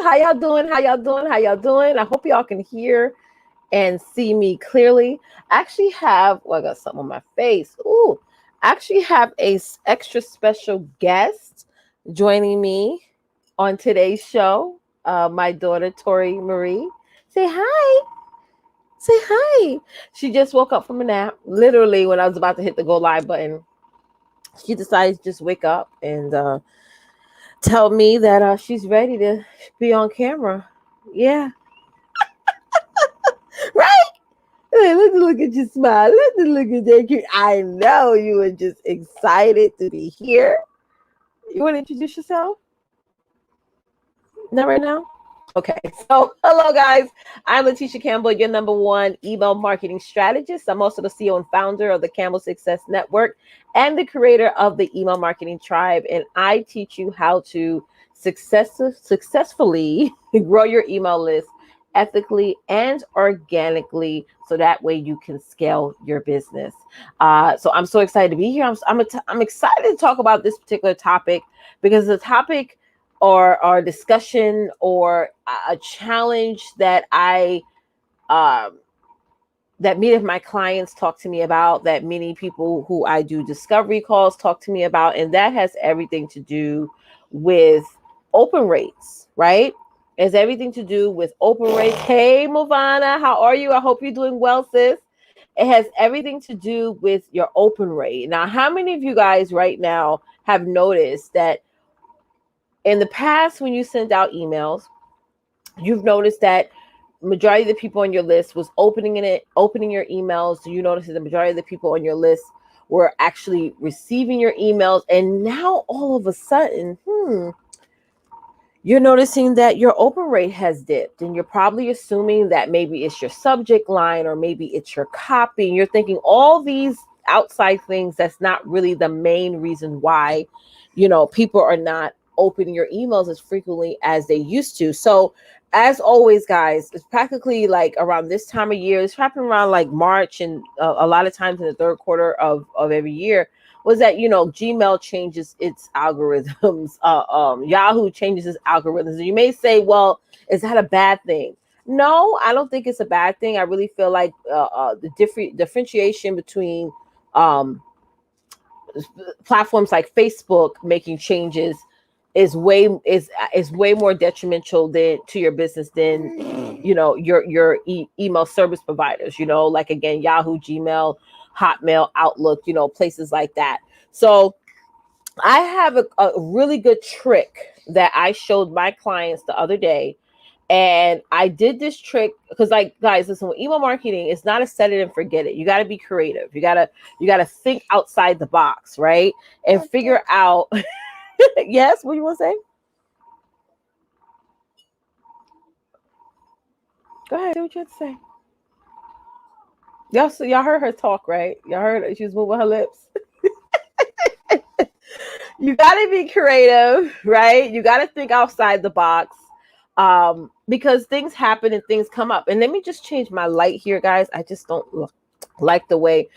How y'all doing? How y'all doing? How y'all doing? I hope y'all can hear and see me clearly. I actually have, well, I got something on my face. Ooh, I actually have extra special guest joining me on today's show. My daughter, Tori Marie. Say hi. Say hi. She just woke up from a nap. Literally, when I was about to hit the go live button, she decided to just wake up and tell me that she's ready to be on camera. Yeah, right? Look at you smile. Look at that. I know you were just excited to be here. You want to introduce yourself? Not right now? Okay, so hello guys. I'm Letitia Campbell, your number one email marketing strategist. I'm also the CEO and founder of the Campbell Success Network and the creator of the Email Marketing Tribe. And I teach you how to successfully grow your email list ethically and organically so that way you can scale your business. So I'm so excited to be here. I'm excited to talk about this particular topic because the topic or discussion or a challenge that that many of my clients talk to me about, that many people who I do discovery calls talk to me about, and that has everything to do with open rates, right? It has everything to do with open rates. Hey, Movana, how are you? I hope you're doing well, sis. It has everything to do with your open rate. Now, how many of you guys right now have noticed that in the past, when you send out emails, you've noticed that majority of the people on your list was opening your emails. Do you notice that the majority of the people on your list were actually receiving your emails? And now all of a sudden, you're noticing that your open rate has dipped, and you're probably assuming that maybe it's your subject line or maybe it's your copy. And you're thinking all these outside things that's not really the main reason why, people are not opening your emails as frequently as they used to. So as always, guys, it's practically like around this time of year. It's happening around like March, and a lot of times in the third quarter of every year, was that Gmail changes its algorithms. Yahoo changes its algorithms. And you may say, well, is that a bad thing? No, I don't think it's a bad thing. I really feel like the differentiation between platforms like Facebook making changes is way more detrimental to your business than your email service providers, like, again, Yahoo, Gmail, Hotmail, Outlook, places like that. So I have a really good trick that I showed my clients the other day. And I did this trick because, like, guys, listen, with email marketing, it's not a set it and forget it. You got to be creative. You gotta think outside the box, right? And figure out. Yes, what do you want to say? Go ahead. Say what you have to say. Y'all heard her talk, right? Y'all heard her. She was moving her lips. You got to be creative, right? You got to think outside the box, because things happen and things come up. And let me just change my light here, guys. I just don't like the way.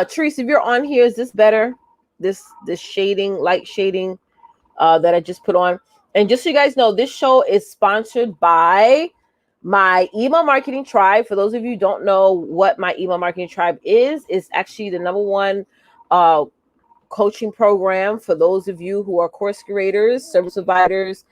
Therese, if you're on here, is this better? This shading, light shading that I just put on. And just so you guys know, this show is sponsored by my email marketing tribe. For those of you who don't know what my email marketing tribe is actually the number one coaching program for those of you who are course creators, service providers,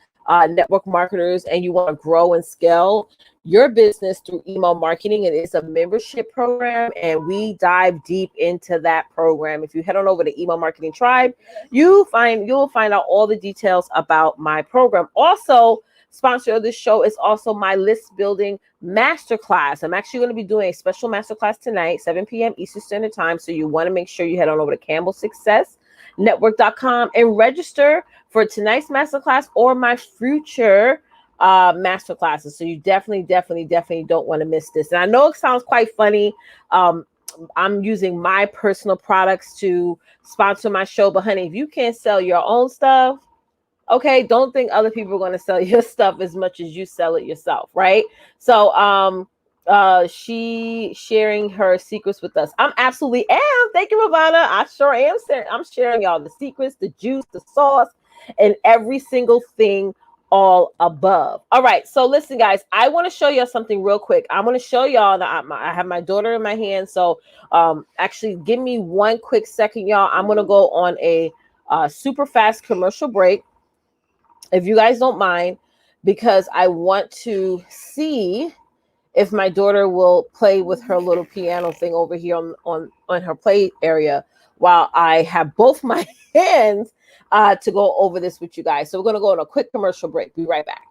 network marketers, and you want to grow and scale your business through email marketing. It is a membership program, and we dive deep into that program. If you head on over to Email Marketing Tribe, you'll find out all the details about my program. Also, sponsor of this show is also my list building masterclass. I'm actually going to be doing a special masterclass tonight, 7 p.m. Eastern Standard Time. So you want to make sure you head on over to campbellsuccessnetwork.com and register for tonight's masterclass or my future masterclasses. So you definitely don't want to miss this. And I know it sounds quite funny. I'm using my personal products to sponsor my show, but honey, if you can't sell your own stuff, okay, don't think other people are going to sell your stuff as much as you sell it yourself, right? So she sharing her secrets with us. I'm absolutely am. Thank you, Ravana. I sure am. I'm sharing y'all the secrets, the juice, the sauce, and every single thing all above. All right, so listen, guys, I want to show you something real quick. I want to show y'all that I have my daughter in my hand. So actually, give me one quick second, y'all. I'm going to go on a super fast commercial break, if you guys don't mind, because I want to see if my daughter will play with her little piano thing over here on her play area while I have both my hands to go over this with you guys. So we're going to go on a quick commercial break. Be right back.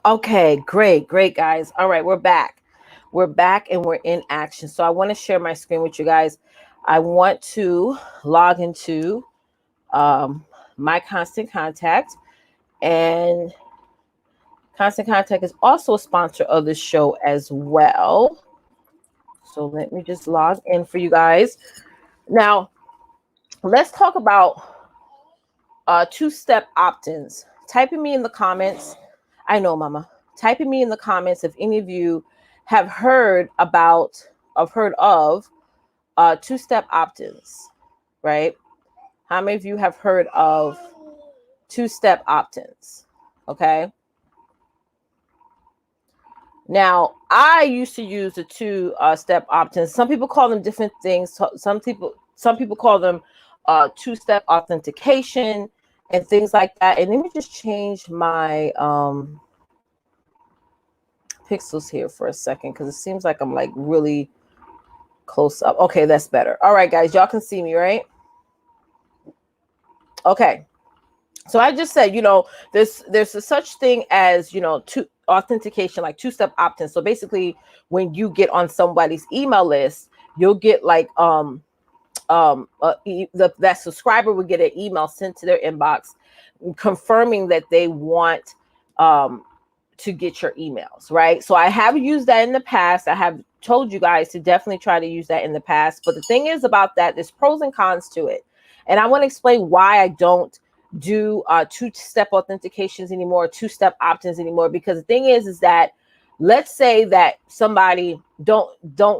Okay, great, guys. All right, we're back. We're back and we're in action. So I want to share my screen with you guys. I want to log into my Constant Contact, and Constant Contact is also a sponsor of this show as well. So let me just log in for you guys. Now, let's talk about two-step opt-ins. Typing me in the comments. I know, Mama. Typing me in the comments if any of you have heard of two-step opt-ins, right? How many of you have heard of two-step opt-ins? Okay. Now, I used to use the two-step opt-ins. Some people call them different things. Some people call them two-step authentication and things like that. And let me just change my pixels here for a second, because it seems like I'm like really close up. Okay, that's better. All right, guys, y'all can see me, right? Okay. So I just said, there's a such thing as, two authentication, like two-step opt-in. So basically, when you get on somebody's email list, you'll get like that subscriber would get an email sent to their inbox confirming that they want to get your emails, right? So I have used that in the past. I have told you guys to definitely try to use that in the past. But the thing is about that, there's pros and cons to it. And I want to explain why I don't do two-step authentications anymore, two-step opt-ins anymore. Because the thing is that, let's say that somebody don't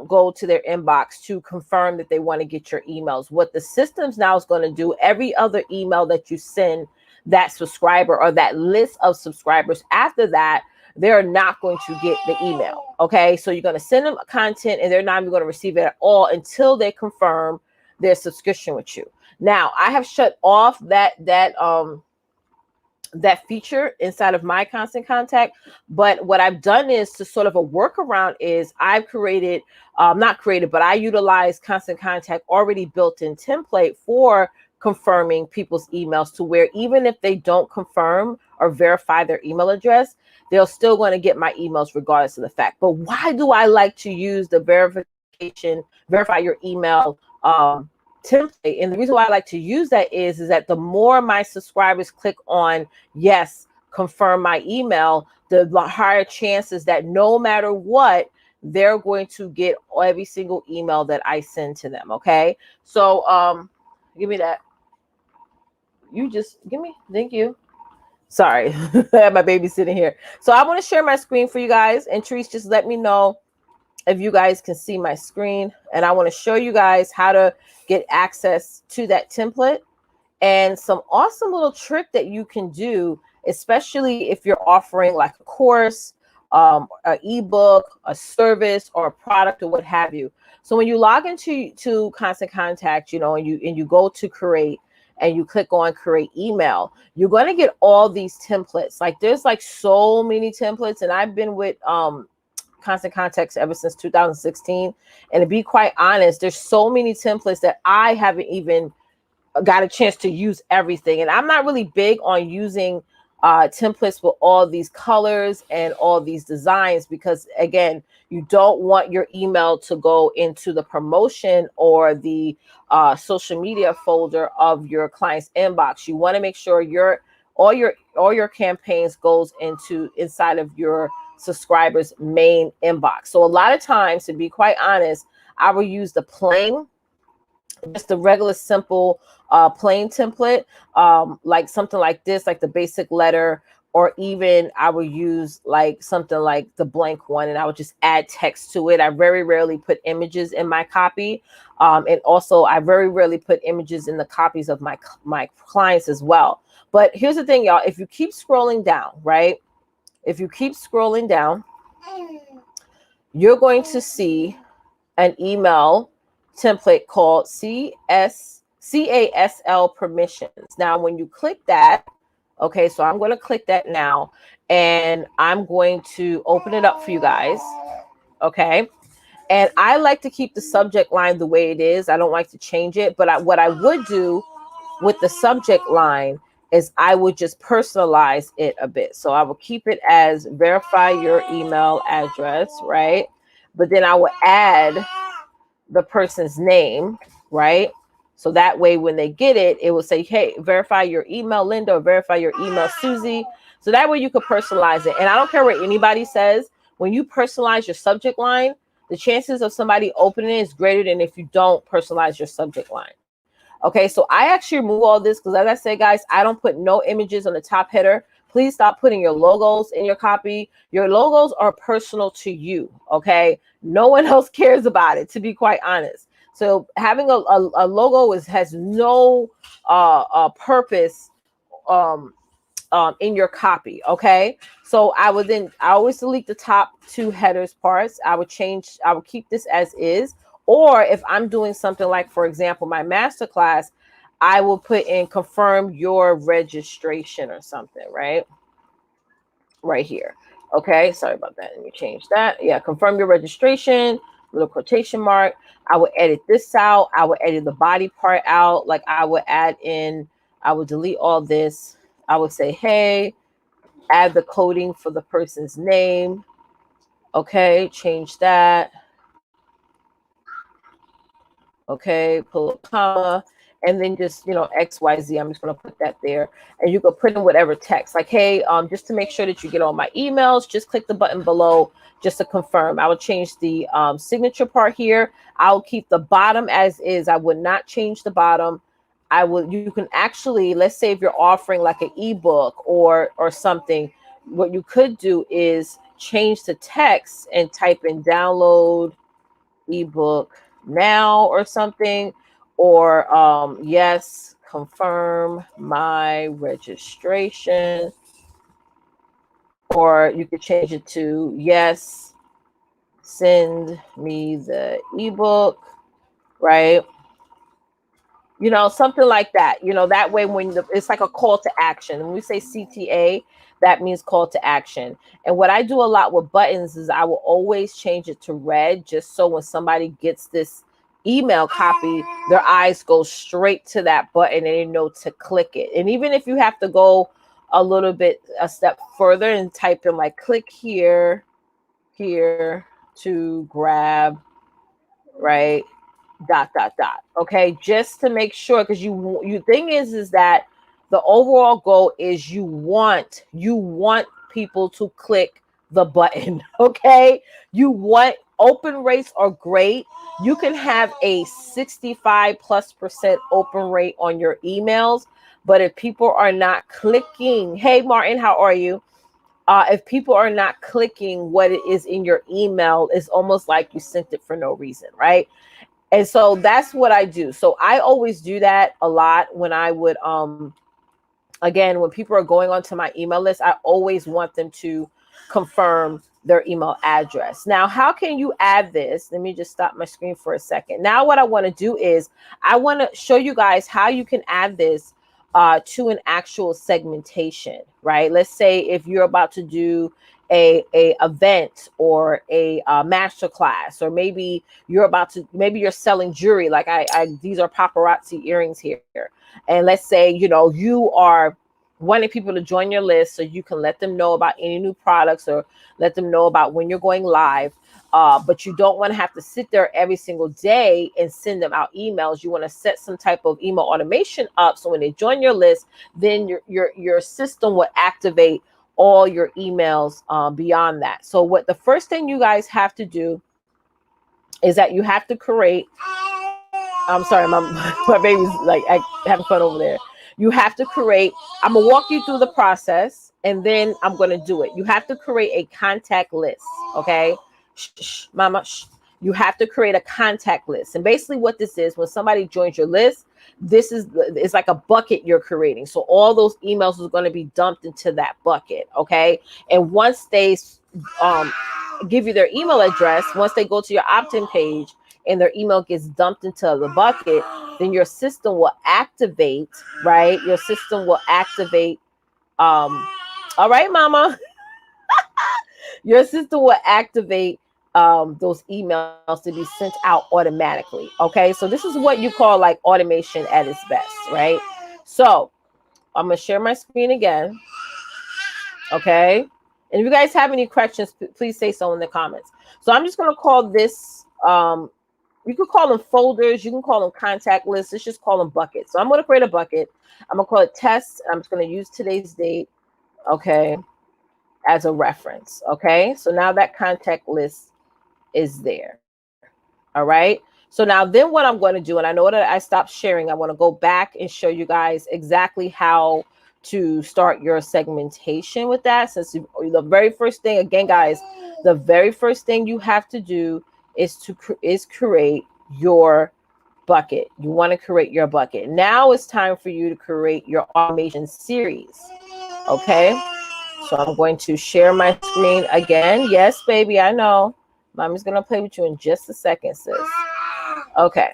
go to their inbox to confirm that they want to get your emails. What the system's now is going to do, every other email that you send that subscriber or that list of subscribers after that, they're not going to get the email. Okay, so you're going to send them content and they're not even going to receive it at all until they confirm their subscription with you. Now, I have shut off that feature inside of my Constant Contact, but what I've done is to sort of a workaround is I've created, but I utilize Constant Contact already built-in template for confirming people's emails, to where even if they don't confirm or verify their email address, they're still going to get my emails regardless of the fact. But why do I like to use the verify your email template? And the reason why I like to use that is that the more my subscribers click on yes, confirm my email, the higher chances that no matter what, they're going to get every single email that I send to them. Okay, so give me that. You just give me. Thank you. Sorry, I have my baby sitting here. So I want to share my screen for you guys, and Therese, just let me know if you guys can see my screen. And I want to show you guys how to get access to that template and some awesome little trick that you can do, especially if you're offering like a course, an ebook, a service, or a product, or what have you. So when you log into Constant Contact, and you go to create, and you click on create email, you're going to get all these templates. Like there's like so many templates, and I've been with Constant Contacts ever since 2016. And to be quite honest, there's so many templates that I haven't even got a chance to use everything. And I'm not really big on using templates with all these colors and all these designs, because again, you don't want your email to go into the promotion or the social media folder of your client's inbox. You want to make sure all your campaigns goes inside of your subscribers' main inbox. So a lot of times, to be quite honest, I will use just the regular simple plain template, like something like this, like the basic letter, or even I would use like something like the blank one, and I would just add text to it. I very rarely put images in my copy, and also I very rarely put images in the copies of my clients as well. But here's the thing, y'all, if you keep scrolling down, right, if you keep scrolling down, you're going to see an email template called CASL permissions. Now, when you click that, okay, so I'm going to click that now, and I'm going to open it up for you guys. Okay. And I like to keep the subject line the way it is. I don't like to change it. But what I would do with the subject line is I would just personalize it a bit. So I will keep it as verify your email address, right? But then I will add the person's name, right? So that way, when they get it, it will say, hey, verify your email, Linda, or verify your email, Susie. So that way you could personalize it. And I don't care what anybody says. When you personalize your subject line, the chances of somebody opening it is greater than if you don't personalize your subject line. Okay, so I actually remove all this because, as I said, guys, I don't put no images on the top header. Please stop putting your logos in your copy. Your logos are personal to you, okay? No one else cares about it, to be quite honest. So having a logo has no purpose in your copy, okay? So I always delete the top two headers parts. I would keep this as is. Or if I'm doing something like, for example, my masterclass, I will put in confirm your registration or something, right? Right here. Okay, sorry about that. Let me change that. Yeah, confirm your registration, little quotation mark. I would edit this out. I would edit the body part out. Like I would delete all this. I would say, hey, add the coding for the person's name. Okay, change that. Okay, pull a comma, and then just, XYZ. I'm just going to put that there. And you can put in whatever text. Like, hey, just to make sure that you get all my emails, just click the button below just to confirm. I will change the signature part here. I'll keep the bottom as is. I would not change the bottom. You can actually, let's say if you're offering like an ebook or something, what you could do is change the text and type in download ebook now or something, or yes, confirm my registration, or you could change it to yes, send me the ebook, right? Something like that. That way it's like a call to action. When we say CTA, that means call to action. And what I do a lot with buttons is I will always change it to red, just so when somebody gets this email copy, their eyes go straight to that button and they know to click it. And even if you have to go a step further and type in like click here to grab, right? ... Okay, just to make sure, because you thing is that the overall goal is you want people to click the button. Okay, you want open rates are great. You can have a 65+% open rate on your emails, but if people are not clicking, hey Martin, how are you? If people are not clicking what it is in your email, it's almost like you sent it for no reason, right? And so that's what I do. So I always do that a lot when I would, again, when people are going onto my email list, I always want them to confirm their email address. Now, how can you add this? Let me just stop my screen for a second. Now, what I want to do is I want to show you guys how you can add this to an actual segmentation, right? Let's say if you're about to do a event or a master class, or maybe you're selling jewelry. Like these are paparazzi earrings here. And let's say, you are wanting people to join your list so you can let them know about any new products or let them know about when you're going live. But you don't want to have to sit there every single day and send them out emails. You want to set some type of email automation up so when they join your list, then your system will activate all your emails beyond that. So what the first thing you guys have to do is that you have to create. I'm sorry, my baby's like having fun over there. You have to create. I'm gonna walk you through the process, and then I'm gonna do it. You have to create a contact list. Okay, shh, mama. Shh. You have to create a contact list, and basically what this is, when somebody joins your list, it's like a bucket you're creating. So all those emails is going to be dumped into that bucket. Okay, and once they give you their email address, once they go to your opt-in page and their email gets dumped into the bucket, then your system will activate, right? Your system will activate. All right, mama. Your system will activate those emails to be sent out automatically. Okay, so this is what you call like automation at its best, right? So I'm gonna share my screen again. Okay, and if you guys have any questions, please say so in the comments. So I'm just gonna call this you could call them folders, you can call them contact lists, let's just call them buckets. So I'm going to create a bucket. I'm going to call it tests. I'm just going to use today's date, okay, as a reference. Okay, so now that contact list is there. All right, so now then what I'm going to do, and I know that I stopped sharing, I want to go back and show you guys exactly how to start your segmentation with that. Since the very first thing, again guys, the very first thing you have to do is create your bucket. You want to create your bucket. Now it's time for you to create your automation series. Okay, so I'm going to share my screen again. Yes, baby, I know. Mommy's going to play with you in just a second, sis. Okay.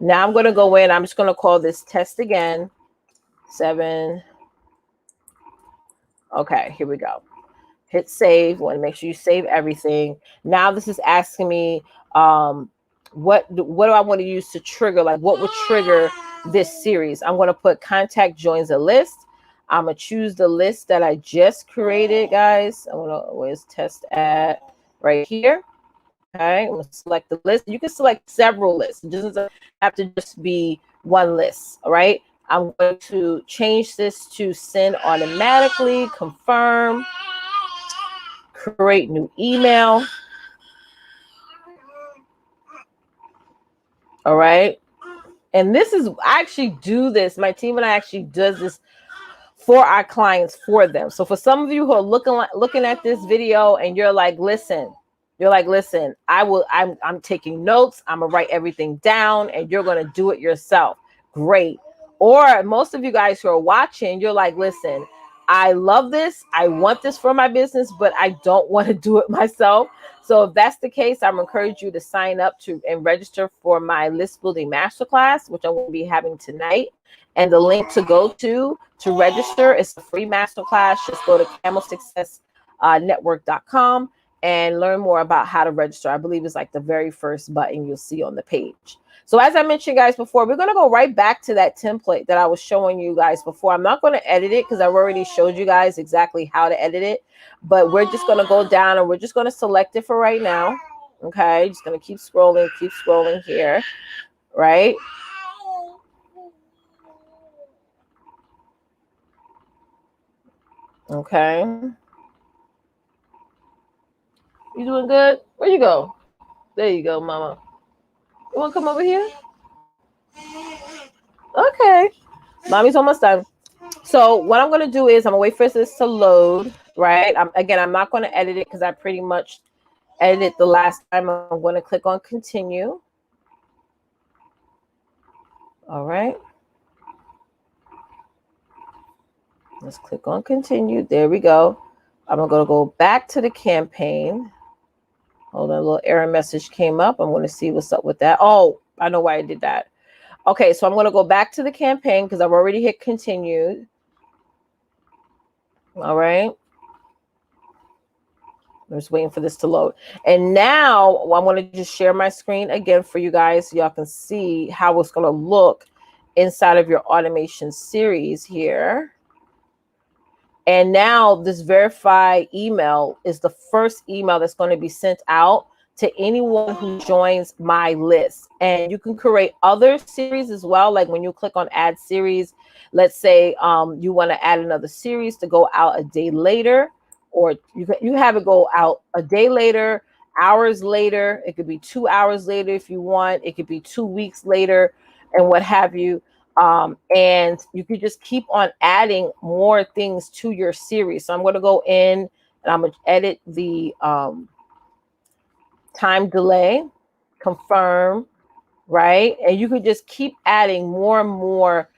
Now I'm going to go in. I'm just going to call this test again. 7. Okay, here we go. Hit save. Want to make sure you save everything. Now this is asking me what do I want to use to trigger, like what would trigger this series. I'm going to put contact joins a list. I'm going to choose the list that I just created, guys. I want to, where's test at? Right here. Okay, I'm going to select the list. You can select several lists. It doesn't have to just be one list. All right, I'm going to change this to send automatically, confirm, create new email. All right, and this is, I actually do this. My team and I actually does this for our clients, for them. So for some of you who are looking at this video and you're like, listen, I'm taking notes. I'm gonna write everything down and you're gonna do it yourself. Great. Or most of you guys who are watching, you're like, listen, I love this. I want this for my business, but I don't want to do it myself. So if that's the case, I'm encourage you to sign up to and register for my list building masterclass, which I'm going to be having tonight. And the link to go to register is a free masterclass. Just go to camelsuccessnetwork.com and learn more about how to register. I believe it's like the very first button you'll see on the page. So as I mentioned, guys, before, we're going to go right back to that template that I was showing you guys before. I'm not going to edit it because I've already showed you guys exactly how to edit it. But we're just going to go down and we're just going to select it for right now. Okay, just going to keep scrolling here. Right. Okay. You doing good? Where you go? There you go, mama. You want to come over here? Okay. Mommy's almost done. So what I'm going to do is I'm going to wait for this to load, right? I'm not going to edit it because I pretty much edited the last time. I'm going to click on continue. All right. Let's click on continue. There we go. I'm going to go back to the campaign. Hold on, a little error message came up. I'm going to see what's up with that. Oh, I know why I did that. Okay, so I'm going to go back to the campaign because I've already hit continue. All right. I'm just waiting for this to load. And now I'm going to just share my screen again for you guys so y'all can see how it's going to look inside of your automation series here. And now this verified email is the first email that's going to be sent out to anyone who joins my list. And you can create other series as well. Like when you click on add series, let's say you want to add another series to go out a day later, or you have it go out a day later, hours later. It could be 2 hours later if you want. It could be 2 weeks later and what have you. And you could just keep on adding more things to your series. So I'm going to go in and I'm going to edit the time delay, confirm, right? And you could just keep adding more and more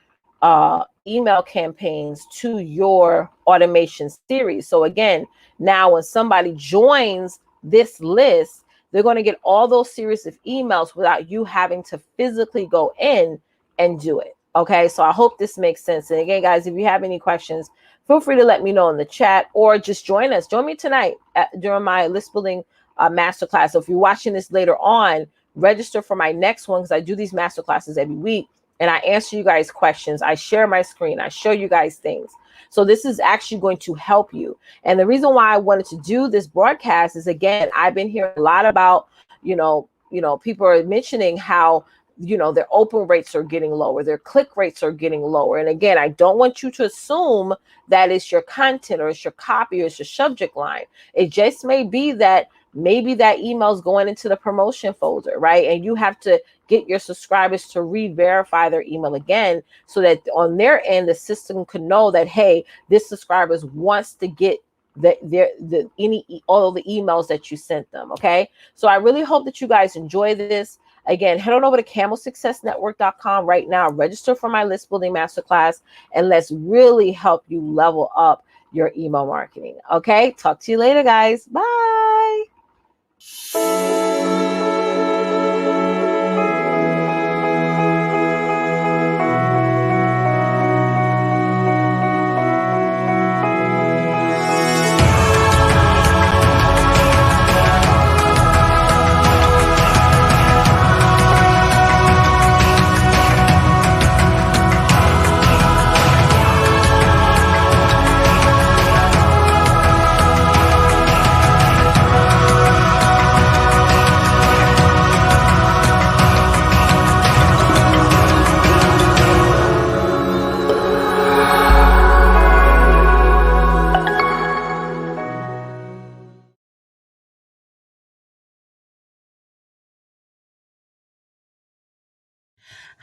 email campaigns to your automation series. So again, now when somebody joins this list, they're going to get all those series of emails without you having to physically go in and do it. Okay, so I hope this makes sense. And again, guys, if you have any questions, feel free to let me know in the chat or just join us. Join me tonight during my list building masterclass. So if you're watching this later on, register for my next one because I do these masterclasses every week and I answer you guys questions. I share my screen. I show you guys things. So this is actually going to help you. And the reason why I wanted to do this broadcast is, again, I've been hearing a lot about, people are mentioning how, their open rates are getting lower, their click rates are getting lower. And again, I don't want you to assume that it's your content or it's your copy or it's your subject line. It just may be that maybe that email is going into the promotion folder, right? And you have to get your subscribers to re-verify their email again so that on their end, the system can know that, hey, this subscriber wants to get all of the emails that you sent them. Okay. So I really hope that you guys enjoy this. Again, head on over to camelsuccessnetwork.com right now, register for my list building masterclass, and let's really help you level up your email marketing. Okay. Talk to you later, guys. Bye.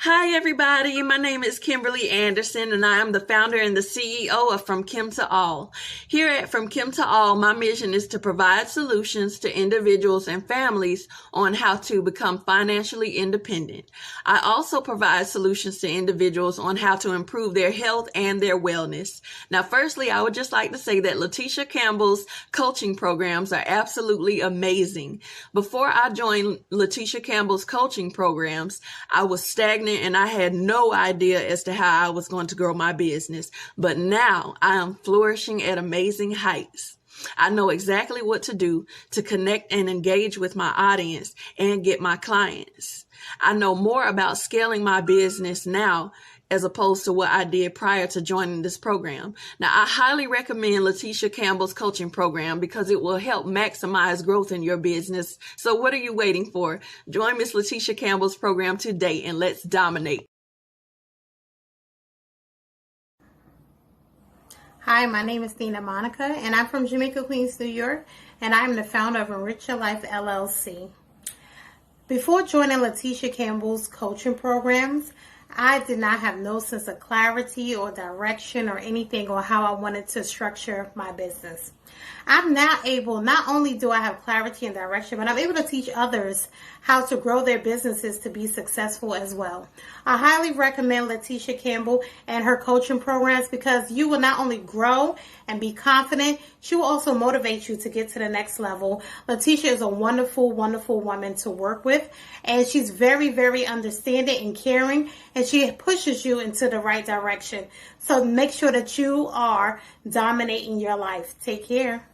Hi, everybody. My name is Kimberly Anderson, and I am the founder and the CEO of From Kim to All. Here at From Kim to All, my mission is to provide solutions to individuals and families on how to become financially independent. I also provide solutions to individuals on how to improve their health and their wellness. Now, firstly, I would just like to say that Letitia Campbell's coaching programs are absolutely amazing. Before I joined Letitia Campbell's coaching programs, I was stagnant and I had no idea as to how I was going to grow my business. But now I am flourishing at amazing heights. I know exactly what to do to connect and engage with my audience and get my clients. I know more about scaling my business now as opposed to what I did prior to joining this program. Now, I highly recommend Letitia Campbell's coaching program because it will help maximize growth in your business. So what are you waiting for? Join Miss Letitia Campbell's program today and let's dominate. Hi, my name is Dina Monica, and I'm from Jamaica, Queens, New York, and I'm the founder of Enrich Your Life, LLC. Before joining Letitia Campbell's coaching programs, I did not have no sense of clarity or direction or anything on how I wanted to structure my business. I'm now able, not only do I have clarity and direction, but I'm able to teach others how to grow their businesses to be successful as well. I highly recommend Letitia Campbell and her coaching programs because you will not only grow and be confident, she will also motivate you to get to the next level. Letitia is a wonderful, wonderful woman to work with, and she's very, very understanding and caring, and and she pushes you into the right direction. So make sure that you are dominating your life. Take care.